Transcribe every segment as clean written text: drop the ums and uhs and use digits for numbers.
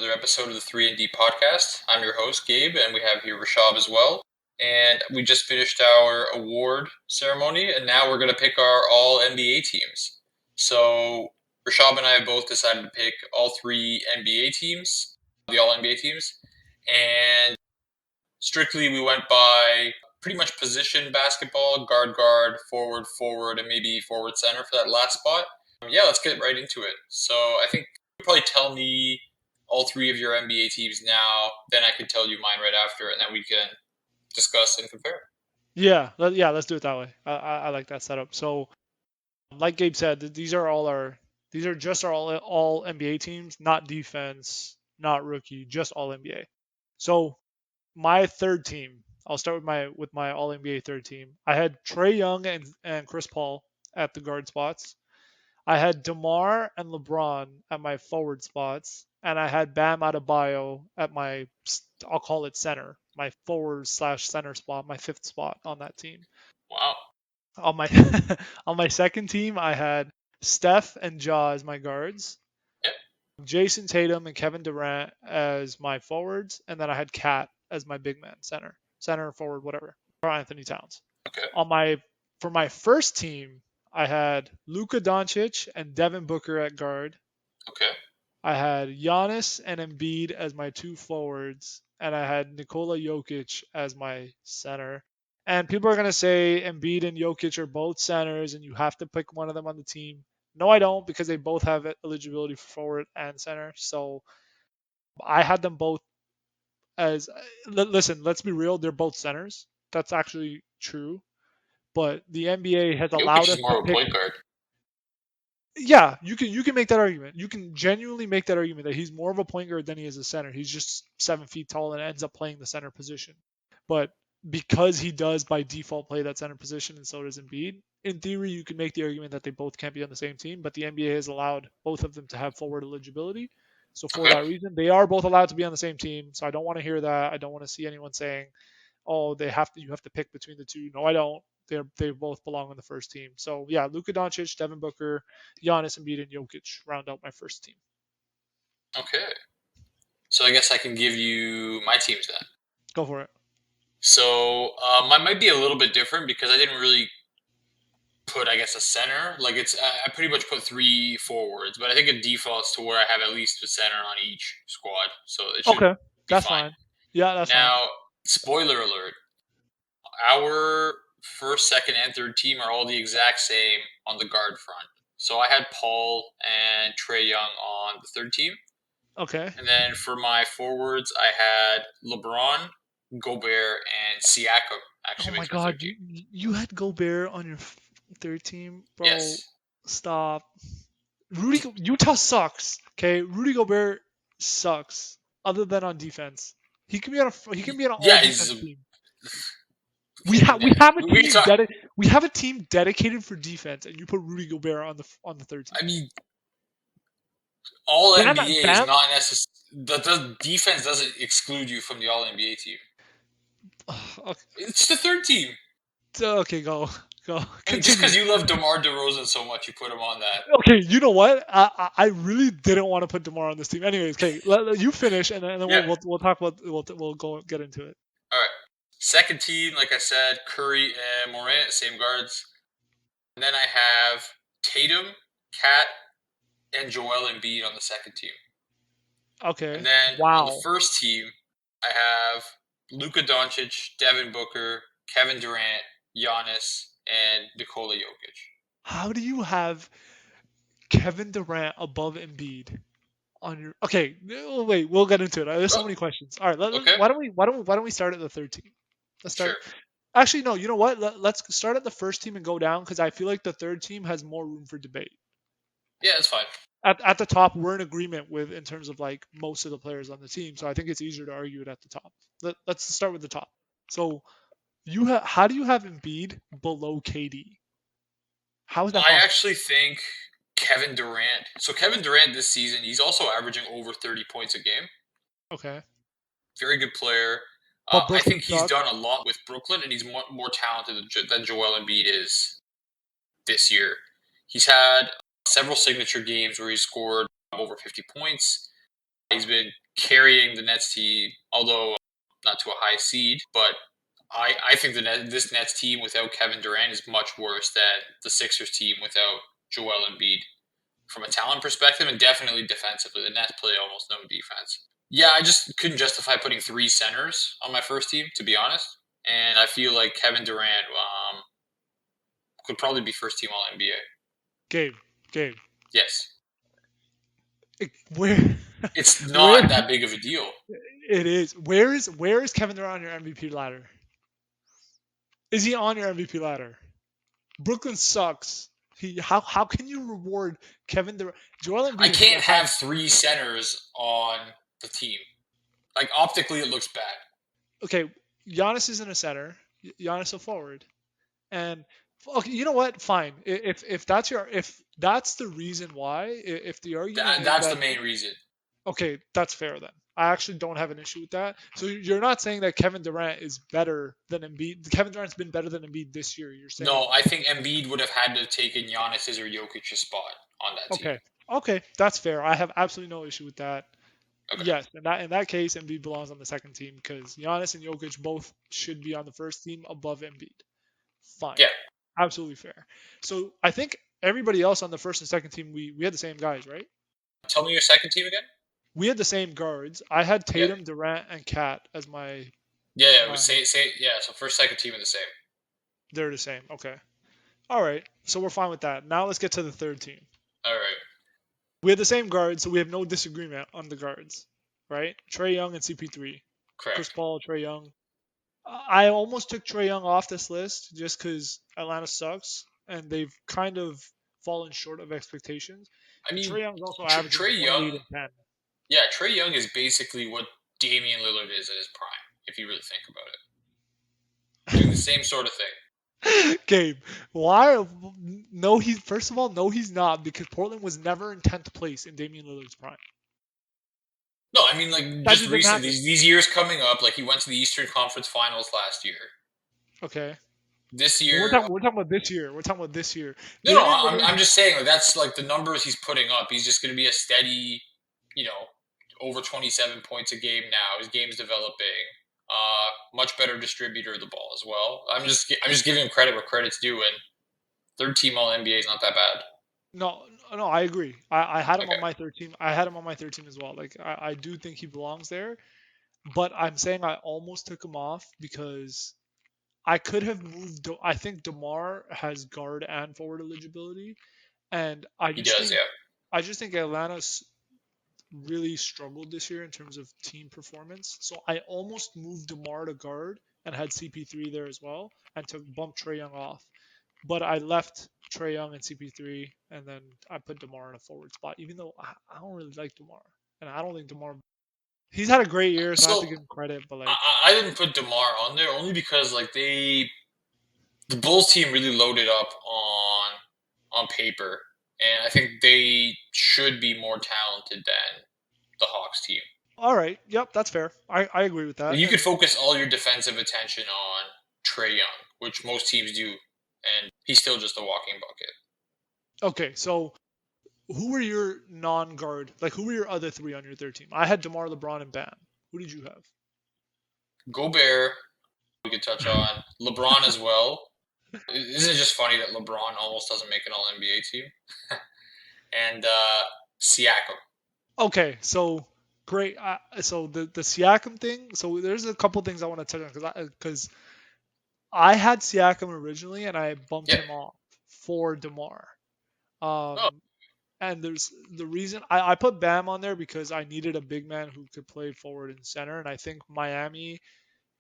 another episode of the 3&D podcast. I'm your host, Gabe, and we have here Rashab as well. And we just finished our award ceremony, and now we're going to pick our all-NBA teams. So Rashab and I have both decided to pick all three NBA teams, the all-NBA teams. And strictly we went by pretty much position basketball, guard, forward, and maybe forward center for that last spot. Yeah, let's get right into it. So I think you probably tell me all three of your NBA teams now, then I can tell you mine right after, and then we can discuss and compare. Let's do it that way. I like that setup. So, like Gabe said, these are just our all NBA teams, not defense, not rookie, just all NBA. So, my third team, I'll start with my all NBA third team. I had Trae Young and Chris Paul at the guard spots. I had DeMar and LeBron at my forward spots, and I had Bam Adebayo at I'll call it center, my forward/center spot, my fifth spot on that team. Wow. On my on my second team, I had Steph and Ja as my guards, Yep. Jason Tatum and Kevin Durant as my forwards, and then I had Cat as my big man, center forward, whatever, or Anthony Towns. Okay. For my first team, I had Luka Doncic and Devin Booker at guard. Okay. I had Giannis and Embiid as my two forwards, and I had Nikola Jokic as my center. And people are going to say Embiid and Jokic are both centers, and you have to pick one of them on the team. No, I don't, because they both have eligibility for forward and center. So I had them both as. Listen, let's be real, they're both centers. That's actually true. But the NBA has Jokic allowed us is to more of a pick. point guard. Yeah, you can make that argument. You can genuinely make that argument that he's more of a point guard than he is a center. He's just 7 feet tall and ends up playing the center position. But because he does by default play that center position and so does Embiid, in theory you can make the argument that they both can't be on the same team, but the NBA has allowed both of them to have forward eligibility. So for Okay. that reason, they are both allowed to be on the same team. So I don't want to hear that. I don't want to see anyone saying, "Oh, you have to pick between the two." No, I don't. They both belong on the first team. So yeah, Luka Doncic, Devin Booker, Giannis, Embiid, and Jokic round out my first team. Okay. So I guess I can give you my teams then. Go for it. So mine might be a little bit different because I didn't really put, I guess, a center. Like I pretty much put three forwards, but I think it defaults to where I have at least a center on each squad, so it should Okay, be that's fine. fine. Yeah, that's fine. Now, spoiler alert: our first, second, and third team are all the exact same on the guard front. So I had Paul and Trae Young on the third team, Okay. and then for my forwards, I had LeBron, Gobert, and Siakam. Oh Actually, my makes my third God, team. you had Gobert on your third team, bro. Yes. Stop. Utah sucks. Okay, Rudy Gobert sucks. Other than on defense, he can be on an all Yeah, defense he's team. okay. We have a team dedicated for defense, and you put Rudy Gobert on the third team. I mean, all Bam, NBA is Bam. not necessary. The defense doesn't exclude you from the all NBA team. Okay, It's the third team. okay, go. I mean, just Continue. because you love DeMar DeRozan so much, you put him on that. Okay, you know what? I really didn't want to put Demar on this team. Anyways, okay, you finish, and then Yeah. we'll talk about we'll go get into it. All right. Second team, like I said, Curry and Morant, same guards. And then I have Tatum, Cat, and Joel Embiid on the second team. Okay. And then on the Wow. first team, I have Luka Doncic, Devin Booker, Kevin Durant, Giannis, and Nikola Jokic. How do you have Kevin Durant above Embiid on your? Okay, wait, we'll get into it. There's so Oh, many questions. All right, okay. why don't we start at the third team? Let's Sure. start. Actually, no. You know what? Let's start at the first team and go down because I feel like the third team has more room for debate. Yeah, that's fine. At the top, we're in agreement with in terms of like most of the players on the team. So I think it's easier to argue it at the top. Let's start with the top. So how do you have Embiid below KD? How is that I possible? actually think Kevin Durant. So Kevin Durant this season, he's also averaging over 30 points a game. Okay, Very good player. but I Brooklyn think he's sucks. done a lot with Brooklyn, and he's more talented than Joel Embiid is this year. He's had several signature games where he's scored over 50 points. He's been carrying the Nets team, although not to a high seed. But I think this Nets team without Kevin Durant is much worse than the Sixers team without Joel Embiid from a talent perspective and definitely defensively. The Nets play almost no defense. Yeah, I just couldn't justify putting three centers on my first team, to be honest. And I feel like Kevin Durant could probably be first team All NBA. Gabe, Gabe, Yes, where, it's where not that big of a deal. it is? Where is Kevin Durant on your MVP ladder? Is he on your MVP ladder? Brooklyn sucks. How can you reward Kevin Durant? Joel I Embiid can't had have three centers on the team. Like optically, it looks bad. okay. Giannis isn't a center. Giannis a forward. And okay, you know what? Fine. If that's the reason why, if the argument is That's the that main reason. okay, that's fair then. I actually don't have an issue with that. So you're not saying that Kevin Durant is better than Embiid. Kevin Durant's been better than Embiid this year. You're saying No, I think Embiid would have had to have taken Giannis's or Jokic's spot on that team. okay, okay, that's fair. I have absolutely no issue with that. Okay. Yes, in that case, Embiid belongs on the second team because Giannis and Jokic both should be on the first team above Embiid. Fine, Yeah. absolutely fair. So I think everybody else on the first and second team, we had the same guys, right? Tell me your second team again. We had the same guards. I had Yeah. Tatum, Durant, and Cat as my Yeah. Yeah. It was my. say. Yeah. So first, second team are the same. They're the same. Okay. All right. So we're fine with that. Now let's get to the third team. All right. We had the same guards, so we have no disagreement on the guards, right? Trey Young and CP3. Chris Correct. Paul, Trey Young. I almost took Trey Young off this list just because Atlanta sucks and they've kind of fallen short of expectations. I And mean, Trey Young's also averaging Trey Young. 28 and 10. Yeah, Trey Young is basically what Damian Lillard is at his prime, if you really think about it. Doing the same sort of thing. Gabe, why? No, he's first of all, no, he's not because Portland was never in 10th place in Damian Lillard's prime. No, I mean like That just didn't recently, happen. these years coming up, like he went to the Eastern Conference Finals last year. Okay, This but we're year, talking we're talking about this year. We're talking about this year. no, Damian Lillard. I'm just saying like that's like the numbers he's putting up. He's just going to be a steady, over 27 points a game now. His game's developing. Much better distributor of the ball as well. I'm just giving him credit where credit's due, and third team All NBA is not that bad. No, no, I agree. I had him on Okay, my third team. I had him on my third team as well. Like I do think he belongs there, but I'm saying I almost took him off because I could have moved. I think Demar has guard and forward eligibility, and he does. Yeah, I just think Atlanta's really struggled this year in terms of team performance. So I almost moved Demar to guard and had CP3 there as well, and to bump Trey Young off. But I left Trey Young and CP3, and then I put Demar in a forward spot. Even though I don't really like Demar, and I don't think Demar. He's had a great year, so I have to so give him credit. But I, like, I didn't put Demar on there only because like the Bulls team really loaded up on paper, and I think they should be more talented than the Hawks team. all right, yep, that's fair. I agree with that. You could And focus all your defensive attention on Trey Young, which most teams do, and he's still just a walking bucket. okay, so who were your non-guard? Like, who were your other three on your third team? I had Demar, LeBron, and Bam. Who did you Gobert, we could touch have? on LeBron as well. Isn't it just funny that LeBron almost doesn't make an All NBA team? And Siakam. Okay, so great. So the Siakam thing. So there's a couple things I want to touch on because I had Siakam originally and I bumped Yeah. him off for Demar. Oh, Um, and there's the reason I put Bam on there because I needed a big man who could play forward and center, and I think Miami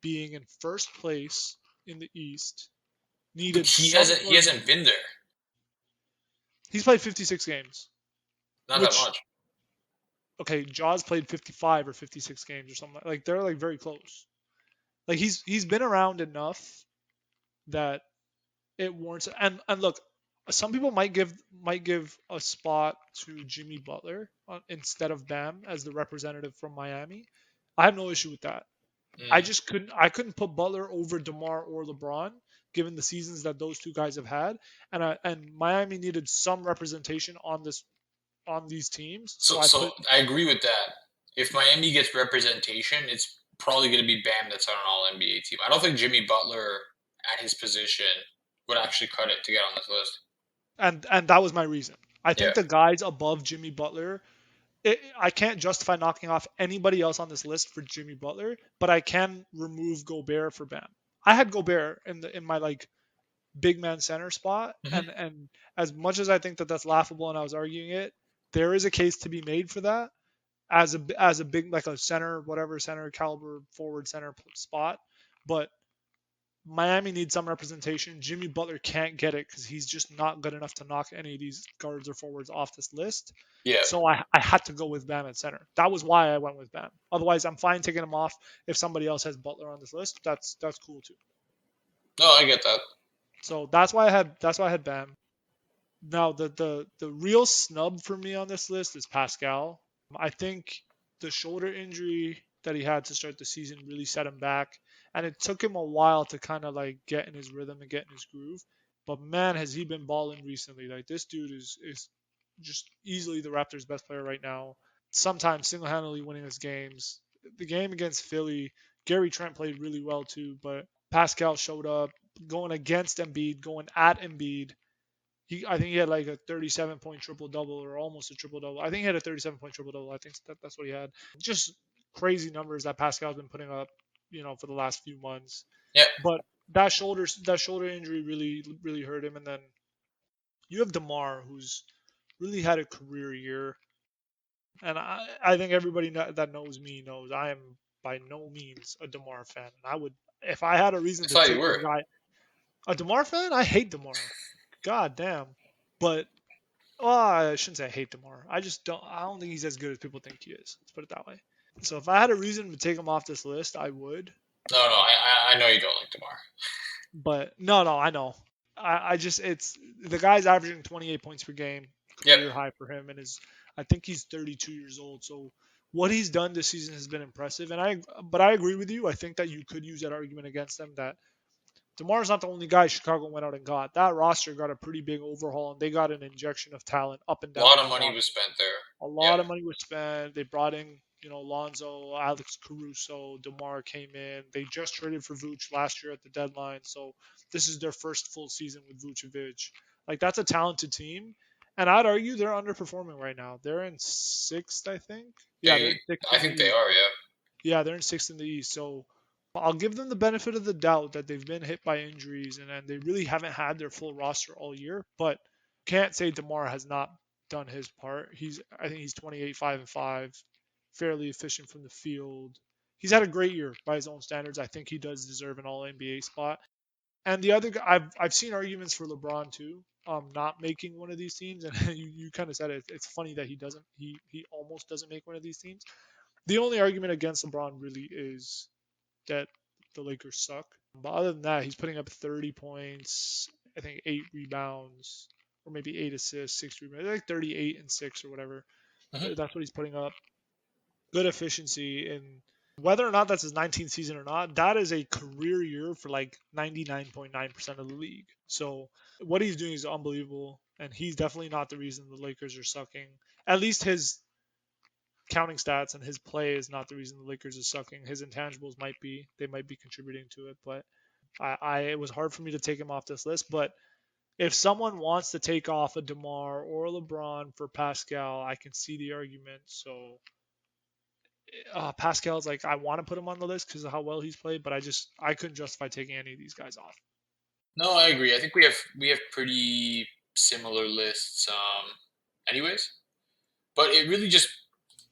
being in first place in the East but needed he some hasn't he sort of. hasn't been there. He's played 56 games, Not that which much. okay, Jaws played 55 or 56 games or something like they're like very close. Like he's been around enough that it warrants. And look, some people might give a spot to Jimmy Butler instead of Bam as the representative from Miami. I have no issue with that. I Mm. just couldn't put Butler over DeMar or LeBron given the seasons that those two guys have had, and Miami needed some representation on these teams. So So I so put I agree with that. if Miami gets representation, it's probably going to be Bam that's on an All NBA team. I don't think Jimmy Butler at his position would actually cut it to get on this list. And that was my reason. I Yeah. think the guys above Jimmy Butler, I can't justify knocking off anybody else on this list for Jimmy Butler, but I can remove Gobert for Bam. I had Gobert in my like big man center spot, Hmm. and as much as I think that that's laughable and I was arguing it, there is a case to be made for that as a big like a center whatever center caliber forward center spot, but Miami needs some representation. Jimmy Butler can't get it because he's just not good enough to knock any of these guards or forwards off this list. Yeah. So I had to go with Bam at center. That was why I went with Bam. Otherwise, I'm fine taking him off if somebody else has Butler on this list. That's cool too. No, I get that. So that's why I had Bam. Now the real snub for me on this list is Pascal. I think the shoulder injury that he had to start the season really set him back, and it took him a while to kind of like get in his rhythm and get in his groove. But man, has he been balling recently? Like this dude is just easily the Raptors' best player right now. Sometimes single-handedly winning his games. The game against Philly, Gary Trent played really well too, but Pascal showed up going against Embiid, going at Embiid. I think he had like a 37-point triple double or almost a triple double. I think he had a 37-point triple double. I think that's what he had. Just crazy numbers that Pascal's been putting up, for the last few months. Yeah. But that shoulder injury really hurt him. And then you have Demar, who's really had a career year, and I think everybody that knows me knows I am by no means a Demar fan. And I would, if I had a I reason to thought you take this were. guy, a Demar fan, I hate Demar. God damn. But well, I shouldn't say I hate Demar. I just don't. I don't think he's as good as people think he is. Let's put it that way. So if I had a reason to take him off this list, I would. No, no, I know you don't like Demar. But no, I know. I just it's the guy's averaging 28 points per game, Yep. career high for him, and is I think he's 32 years old. So what he's done this season has been impressive. But I agree with you. I think that you could use that argument against them that DeMar's not the only guy Chicago went out and got. That roster got a pretty big overhaul, and they got an injection of talent up and A down lot of that money roster. was spent there. A Yeah. lot of money was spent. They brought in, Lonzo, Alex Caruso, DeMar came in. They just traded for Vooch last year at the deadline, so this is their first full season with Vucevic. Like that's a talented team, and I'd argue they're underperforming right now. They're in sixth, I think. Yeah, they're They, in sixth I in the think they East. are. Yeah. Yeah, they're in sixth in the East. So I'll give them the benefit of the doubt that they've been hit by injuries and they really haven't had their full roster all year. But can't say DeMar has not done his part. I think he's 28, 5 and 5, fairly efficient from the field. He's had a great year by his own standards. I think he does deserve an All NBA spot. And the other guy, I've seen arguments for LeBron too, not making one of these teams. And you kind of said it. It's funny that he doesn't. He almost doesn't make one of these teams. The only argument against LeBron really is that the Lakers suck. But other than that, he's putting up 30 points, I think 8 rebounds, or maybe 8 assists, 6 rebounds, like 38 and 6 or whatever. Hmm. That's what he's putting up. Good efficiency. And whether or not that's his 19th season or not, that is a career year for like 99.9% of the league. So what he's doing is unbelievable. And he's definitely not the reason the Lakers are sucking. At least his counting stats and his play is not the reason the Lakers are sucking. His intangibles might be. They might be contributing to it, but it was hard for me to take him off this list. But if someone wants to take off a DeMar or a LeBron for Pascal, I can see the argument. So Pascal's like I want to put him on the list because of how well he's played, but I couldn't justify taking any of these guys off. No, I agree. I think we have pretty similar lists. Anyways, but it really just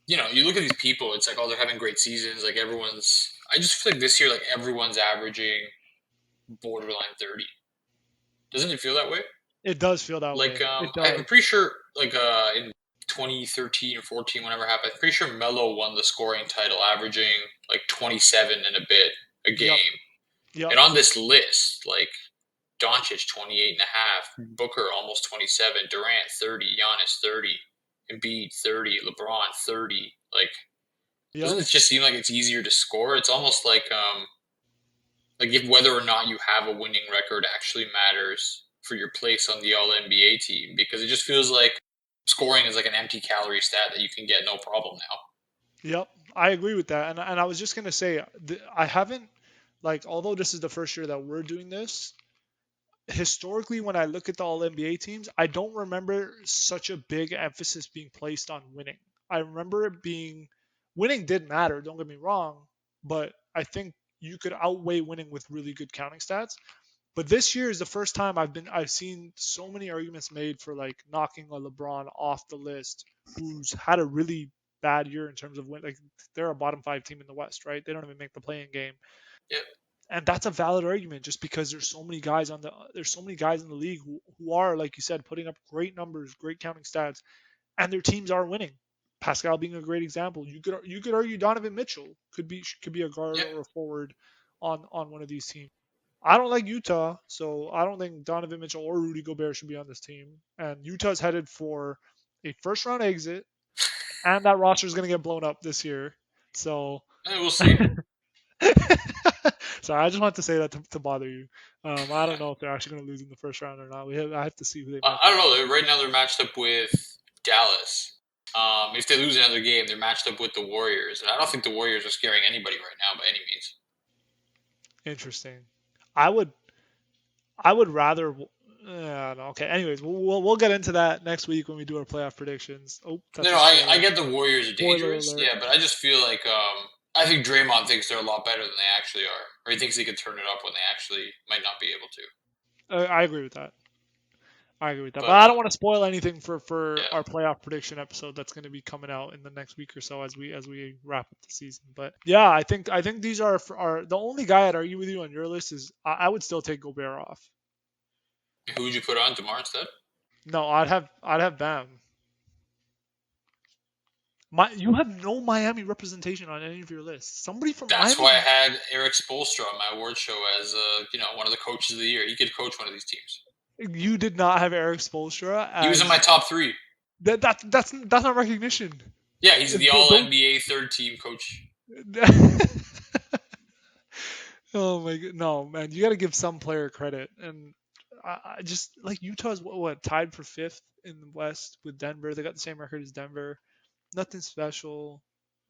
you look at these people. It's like, oh, they're having great seasons. Like everyone's. I just feel like this year, like everyone's averaging borderline 30. Doesn't it feel that way? It does feel that Like way. It I'm does. pretty sure like in 2013 or 14, whenever it happened, I'm pretty sure Melo won the scoring title, averaging like 27 and a bit a Yep. game. Yep. And on this list, like Doncic 28 and a half, Booker almost 27, Durant 30, Giannis 30, Embiid 30, LeBron 30. Like, Yep. doesn't it just seem like it's easier to score? It's almost like if whether or not you have a winning record actually matters for your place on the All NBA team, because it just feels like scoring is like an empty calorie stat that you can get no problem now. Yep, I agree with that. And I was just gonna say, I haven't like, although this is the first year that we're doing this, historically, when I look at the All NBA teams, I don't remember such a big emphasis being placed on winning. I remember it being winning did matter, don't get me wrong, but I think you could outweigh winning with really good counting stats. But this year is the first time I've seen so many arguments made for like knocking a LeBron off the list, who's had a really bad year in terms of win. Like they're a bottom five team in the West, right? They don't even make the playing game, Yeah, and that's a valid argument just because there's so many guys in the league who are, like you said, putting up great numbers, great counting stats, and their teams are winning. Pascal being a great example. You could argue Donovan Mitchell could be a guard yeah. or a forward on one of these teams. I don't like Utah, so I don't think Donovan Mitchell or Rudy Gobert should be on this team. And Utah's headed for a first round exit, and that roster is going to get blown up this year. So, We'll see. sorry, I just want to say that to bother you. I don't know if they're actually going to lose in the first round or not. I have to see who they match I up don't know. to. Right now they're matched up with Dallas. If they lose another game, they're matched up with the Warriors, and I don't think the Warriors are scaring anybody right now by any means. Interesting. I would I would rather. No, okay. Anyways, we'll get into that next week when we do our playoff predictions. Oh, No, that's no, a I spoiler. get the Warriors are Spoiler dangerous, alert. yeah, but I just feel like I think Draymond thinks they're a lot better than they actually are, or he thinks he could turn it up when they actually might not be able to. I agree with that. I agree with that. But But I don't want to spoil anything for yeah, our playoff prediction episode that's going to be coming out in the next week or so as we wrap up the season. But yeah, I think these are the only guy I'd argue with you on your list is I would still take Gobert off. who would you put on Demar instead? No, I'd have Bam. You have no Miami representation on any of your lists. Somebody from That's why I Miami. had Eric Spoelstra on my award show as one of the coaches of the year. He could coach one of these teams. You did not have Eric Spoelstra He was in my as top three. that's not recognition. Yeah, he's the All Don't. NBA third team coach. Oh my god, no man, you got to give some player credit, and I just like Utah's what tied for fifth in the West with Denver. They got the same record as Denver. Nothing special.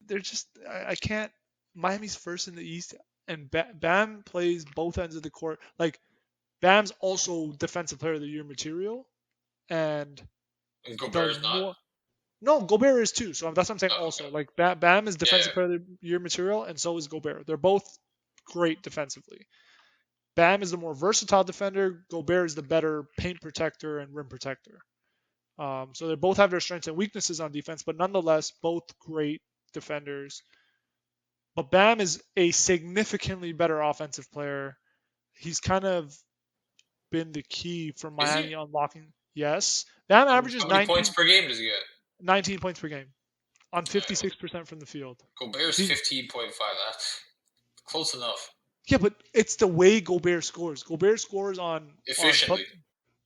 They're just I can't. Miami's first in the East, and Bam plays both ends of the court. Like Bam's also defensive player of the year material, and And does Gobert's not. more. No, Gobert is too. So that's what I'm saying. Oh, Also, okay. like Bam is Yeah, defensive player of the year material, and so is Gobert. They're both great defensively. Bam is the more versatile defender. Gobert is the better paint protector and rim protector. So they both have their strengths and weaknesses on defense, but nonetheless, both great defenders. But Bam is a significantly better offensive player. He's kind of been the key for is he? Miami unlocking. Yes, Bam averages How many points 19, per game does he get? 19 points per game on Well, 56% from the field. Gobert's He's 15.5. That's close enough. Yeah, but it's the way Gobert scores. Gobert scores on Efficiently.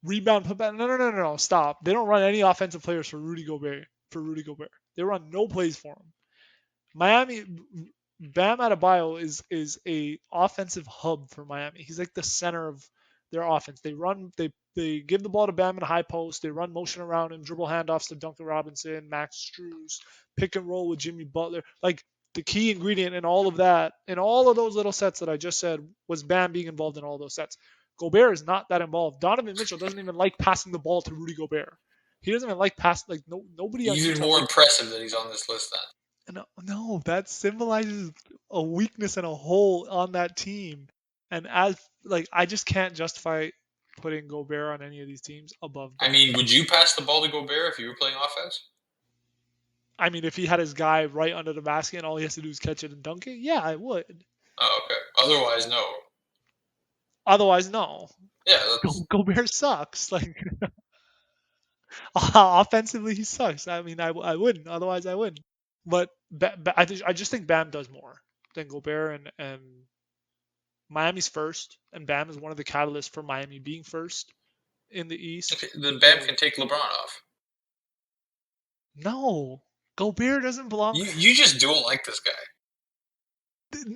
rebound, putback. No. Stop. They don't run any offensive players for Rudy Gobert. They run no plays for him. Miami, Bam Adebayo is a offensive hub for Miami. He's like the center of their offense. They give the ball to Bam in the high post. They run motion around him, dribble handoffs to Duncan Robinson, Max Strus, pick and roll with Jimmy Butler. Like the key ingredient in all of that, in all of those little sets that I just said, was Bam being involved in all those sets. Gobert is not that involved. Donovan Mitchell doesn't even like passing the ball to Rudy Gobert. He doesn't even like pass. Like nobody on Even Utah more likes. impressive that he's on this list then. No, that symbolizes a weakness and a hole on that team. And as like I just can't justify putting Gobert on any of these teams above I Bam. mean, would you pass the ball to Gobert if you were playing offense? I mean, if he had his guy right under the basket and all he has to do is catch it and dunk it, yeah, I would. Oh, okay. Otherwise, no. Otherwise, no. Yeah, that's Gobert sucks. Like offensively, he sucks. I mean, I wouldn't. Otherwise, I wouldn't. But I just think Bam does more than Gobert, and Miami's first, and Bam is one of the catalysts for Miami being first in the okay. East. Then Bam So can take LeBron off. no, Gobert doesn't belong. You just don't like this guy.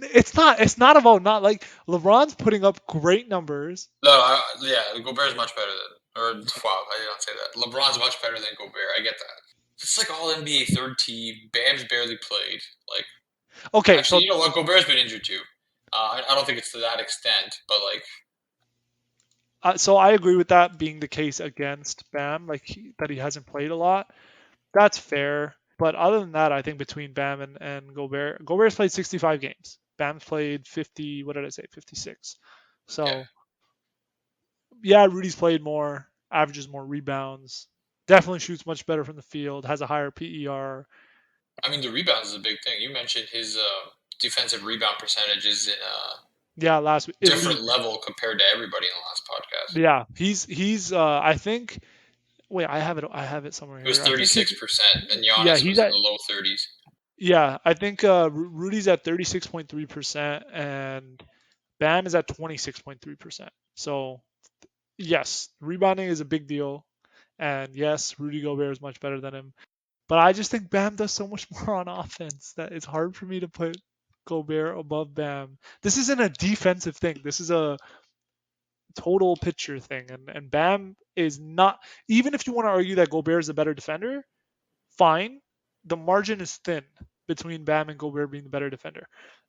It's not about not like LeBron's putting up great numbers. No, yeah, Gobert's much better than. Or wow, I did not say that. LeBron's much better than Gobert. I get that. It's like all NBA third team. Bam's barely played. Like, Okay, actually, so you know what? Gobert's been injured too. I don't think it's to that extent, but like, so I agree with that being the case against Bam, like that he hasn't played a lot. That's fair. But other than that, I think between Bam and Gobert, Gobert's played 65 games. Bam's played 50. What did I say? 56. yeah. So yeah, Rudy's played more, averages more rebounds, definitely shoots much better from the field, has a higher PER. I mean, the rebounds is a big thing. You mentioned his defensive rebound percentage is in a Yeah, last different elite. level compared to everybody in the last podcast. Yeah, he's I think wait, I have it somewhere It was here. I think his 36%, and yeah, Giannis he's was in at the low 30s. yeah, I think Rudy's at 36.3% and Bam is at 26.3%. So, yes, rebounding is a big deal and yes, Rudy Gobert is much better than him. But I just think Bam does so much more on offense that it's hard for me to put Gobert above Bam. This isn't a defensive thing. This is a total picture thing. And Bam is not, even if you want to argue that Gobert is a better defender, fine. The margin is thin between Bam and Gobert being the better defender.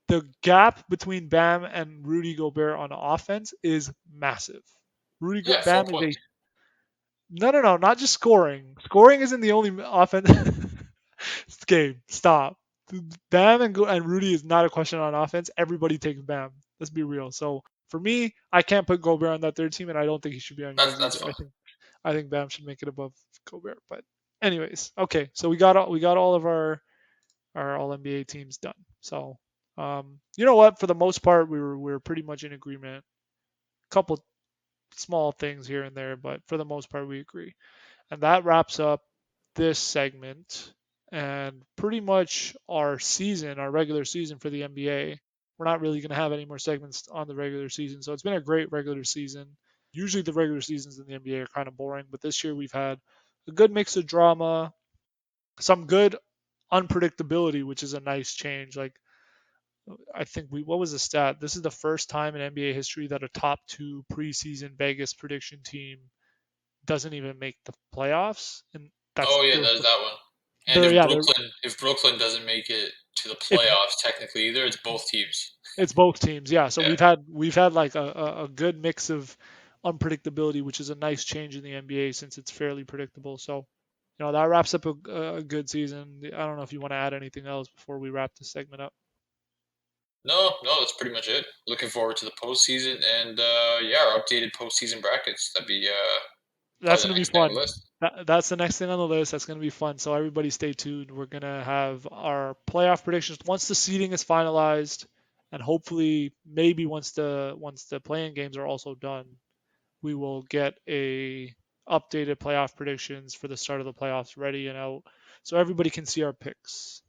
The gap between Bam and Rudy Gobert on offense is massive. Yeah, four Bam is a points. no, not just scoring. Scoring isn't the only offense game. Stop. Bam and Rudy is not a question on offense. Everybody takes Bam. Let's be real. So for me, I can't put Gobert on that third team, and I don't think he should be on yours That's either. fine. I think Bam should make it above Gobert. But anyways, okay. So we got all of our All NBA teams done. So you know what? For the most part, we were pretty much in agreement. Couple small things here and there, but for the most part, we agree. And that wraps up this segment and pretty much our season, our regular season for the NBA. We're not really going to have any more segments on the regular season. So it's been a great regular season. Usually the regular seasons in the NBA are kind of boring, but this year we've had a good mix of drama, some good unpredictability, which is a nice change. Like I think what was the stat? This is the first time in NBA history that a top two preseason Vegas prediction team doesn't even make the playoffs, and that's Oh yeah, they're there's that one. And they're yeah they're If Brooklyn doesn't make it to the it's playoffs technically either, it's both teams. it's both teams, yeah. So Yeah. we've had like a good mix of unpredictability, which is a nice change in the NBA since it's fairly predictable. So that wraps up a good season. I don't know if you want to add anything else before we wrap this segment up. No, that's pretty much it. Looking forward to the postseason and yeah, our updated postseason brackets. That'd be That's probably the gonna be next thing on fun. the list. That's the next thing on the list. That's gonna be fun. So everybody stay tuned. We're gonna have our playoff predictions once the seeding is finalized, and hopefully maybe once the playing games are also done, we will get a updated playoff predictions for the start of the playoffs ready and out, so everybody can see our picks.